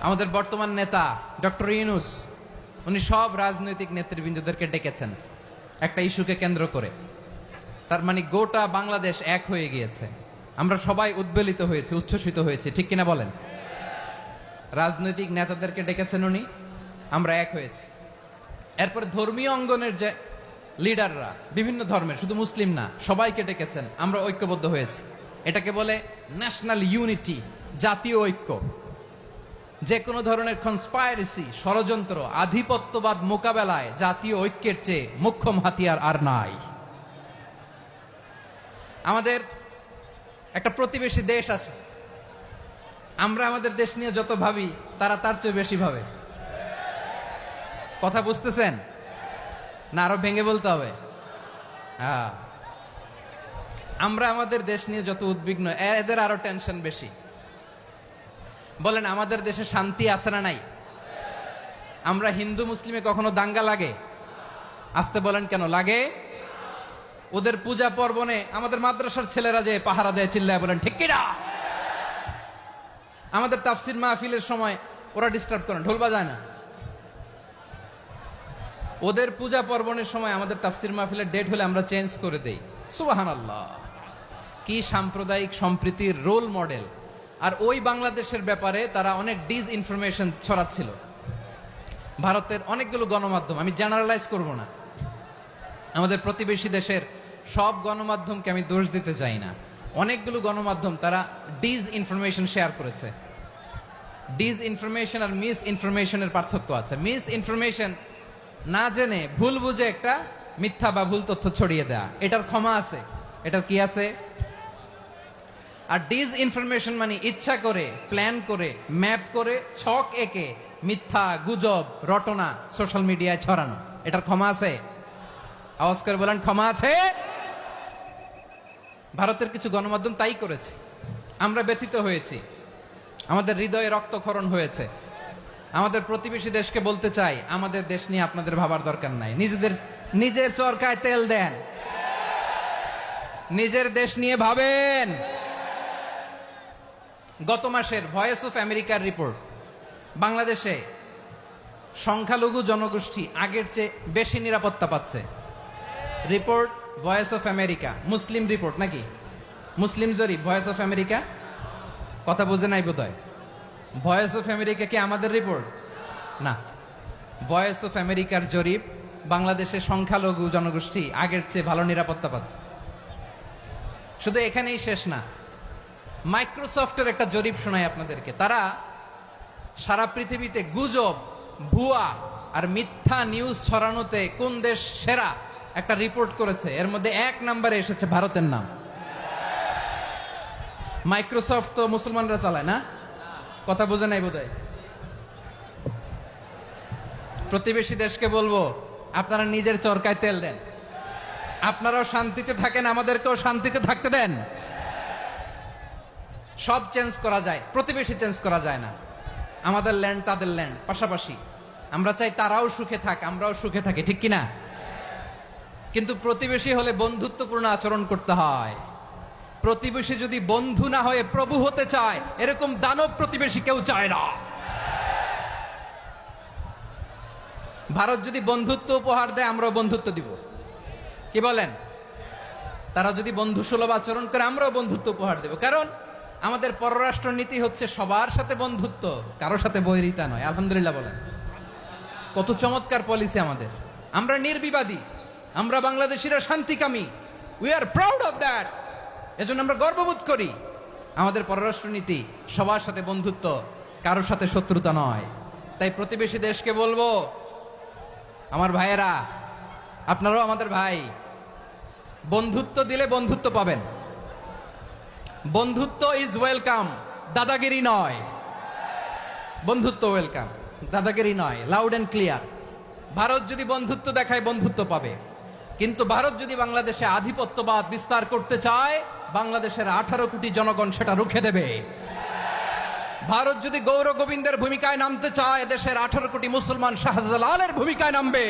আমাদের বর্তমান নেতা ডক্টর ইউনূস উনি সব রাজনৈতিক নেতৃবৃন্দদেরকে ডেকেছেন একটা ইস্যুকে কেন্দ্র করে। তার মানে গোটা বাংলাদেশ এক হয়ে গিয়েছে। আমরা সবাই উদ্বেলিত হয়েছে, উচ্ছ্বসিত হয়েছে, ঠিক কিনা বলেন? রাজনৈতিক নেতাদেরকে ডেকেছেন উনি, আমরা এক হয়েছি। এরপরে ধর্মীয় অঙ্গনের যে লিডাররা, বিভিন্ন ধর্মের, শুধু মুসলিম না, সবাইকে ডেকেছেন, আমরা ঐক্যবদ্ধ হয়েছি। এটাকে বলে ন্যাশনাল ইউনিটি, জাতীয় ঐক্য। যে কোনো ধরনের কনস্পাইরেসি, ষড়যন্ত্র, আধিপত্যবাদ মোকাবেলায় জাতীয় ঐক্যের চেয়ে মোক্ষম হাতিয়ার আর নাই। আমাদের একটা প্রতিবেশী দেশ আছে, আমরা আমাদের দেশ নিয়ে যত ভাবি তারা তার চেয়ে বেশি ভাবে। কথা বুঝতেছেন না? আরো ভেঙে বলতে হবে। আমরা আমাদের দেশ নিয়ে যত উদ্বিগ্ন, এদের আরো টেনশন বেশি। বলেন, আমাদের দেশে শান্তি আছে না নাই? আমরা হিন্দু মুসলিমে কখনো দাঙ্গা লাগে? আসতে বলেন, কেন লাগে? ওদের পূজা পর্বণে আমাদের মাদ্রাসার ছেলেরা যে পাহারা দেয়, চিল্লায় বলেন ঠিক কিনা? আমাদের তাফসির মাহফিলের সময় ওরা ডিস্টার্ব করেন, ঢোল বাজায় না। ওদের পূজা পর্বণের সময় আমাদের তাফসির মাহফিলের ডেট হলে আমরা চেঞ্জ করে দেই। সুবহানাল্লাহ, কি সাম্প্রদায়িক সম্প্রীতির রোল মডেল। আর ওই বাংলাদেশের ব্যাপারে তারা অনেক ডিসইনফরমেশন ছড়াচ্ছিল। ভারতের অনেকগুলো গণমাধ্যম, আমি জেনারেলাইজ করব না, আমাদের প্রতিবেশী দেশের সব গণমাধ্যমকে আমি দোষ দিতে চাই না, অনেকগুলো গণমাধ্যম তারা ডিসইনফরমেশন শেয়ার করেছে। ডিসইনফরমেশন আর মিস ইনফরমেশনের পার্থক্য আছে। মিস ইনফরমেশন না জেনে ভুল বুঝে একটা মিথ্যা বা ভুল তথ্য ছড়িয়ে দেয়া, এটার ক্ষমা আছে, এটার কি আছে? আর ডিসইনফরমেশন মানে ইচ্ছা করে, প্ল্যান করে, ম্যাপ করে, ছক এঁকে মিথ্যা, গুজব, রটনা সোশ্যাল মিডিয়ায় ছড়ানো, এটার ক্ষমা আছে? আওয়াজ করে বলেন, ক্ষমা আছে? ভারতের কিছু গণমাধ্যম তাই করেছে। আমরা ব্যথিত হয়েছি, আমাদের হৃদয়ে রক্তক্ষরণ হয়েছে। আমাদের প্রতিবেশী দেশকে বলতে চাই, আমাদের দেশ নিয়ে আপনাদের ভাবার দরকার নাই। নিজের চরকায় তেল দেন, নিজের দেশ নিয়ে ভাবেন। গত মাসের ভয়েস অফ আমেরিকার রিপোর্ট, বাংলাদেশে সংখ্যালঘু জনগোষ্ঠী আগের চেয়ে বেশি নিরাপত্তা পাচ্ছে। Report voice of America, Muslim report নাকি? মুসলিম জরিপ, ভয়েস অফ আমেরিকা। কথা বুঝে নাই বোধহয়। ভয়েস অফ আমেরিকা কি আমাদের রিপোর্ট? না, ভয়েস অফ আমেরিকার জরিপ, বাংলাদেশে সংখ্যালঘু জনগোষ্ঠী আগের চেয়ে ভালো নিরাপত্তা পাচ্ছে। শুধু এখানেই শেষ না, মাইক্রোসফটের একটা জরিপ শোনায় আপনাদেরকে। তারা সারা পৃথিবীতে গুজব, ভুয়া আর মিথ্যা নিউজ ছড়ানোতে কোন দেশ সেরা একটা রিপোর্ট করেছে। এর মধ্যে 1 নম্বরে এসেছে ভারতের নাম। মাইক্রোসফট তো মুসলমানরা চালায় না? কথা বোঝে নাই বোধহয়। প্রতিবেশী দেশকে বলবো, আপনারা নিজের চরকায় তেল দেন, আপনারাও শান্তিতে থাকেন, আমাদেরকেও শান্তিতে থাকতে দেন। সব চেঞ্জ করা যায়, প্রতিবেশী চেঞ্জ করা যায় না। আমাদের ল্যান্ড তাদের ল্যান্ড, পাশাপাশি। আমরা চাই তারাও সুখে থাক, আমরাও সুখে থাকি, ঠিক কিনা? কিন্তু প্রতিবেশী হলে বন্ধুত্বপূর্ণ আচরণ করতে হয়। প্রতিবেশী যদি বন্ধু না হয়ে প্রভু হতে চায়, এরকম দানব প্রতিবেশী কেউ চায় না। ভারত যদি বন্ধুত্ব উপহার দেয়, আমরাও বন্ধুত্ব দিব। কি বলেন? তারা যদি বন্ধুসুলভ আচরণ করে, আমরাও বন্ধুত্ব উপহার দেব। কারণ আমাদের পররাষ্ট্র নীতি হচ্ছে সবার সাথে বন্ধুত্ব, কারোর সাথে বৈরিতা নয়। আলহামদুলিল্লাহ বলেন, কত চমৎকার পলিসি আমাদের। আমরা নির্বিবাদী, আমরা বাংলাদেশিরা শান্তিকামী। We are proud of that. এজন্য আমরা গর্ববোধ করি। আমাদের পররাষ্ট্র নীতি সবার সাথে বন্ধুত্ব, কারোর সাথে শত্রুতা নয়। তাই প্রতিবেশী দেশকে বলবো, আমার ভাইয়েরা, আপনারাও আমাদের ভাই। বন্ধুত্ব দিলে বন্ধুত্ব পাবেন। বন্ধুত্ব ইজ ওয়েলকাম, দাদাগিরি নয়। বন্ধুত্ব ওয়েলকাম, দাদাগিরি নয়। Loud and clear. ভারত যদি বন্ধুত্ব দেখায়, বন্ধুত্ব পাবে। কিন্তু ভারত যদি বাংলাদেশে আধিপত্যবাদ বিস্তার করতে চায়, বাংলাদেশের 18 কোটি জনগণ সেটা রুখে দেবে। ভারত যদি গৌর গোবিন্দের ভূমিকায় নামতে চায়, দেশের 18 কোটি মুসলমান শাহজালালের ভূমিকায় নামবে।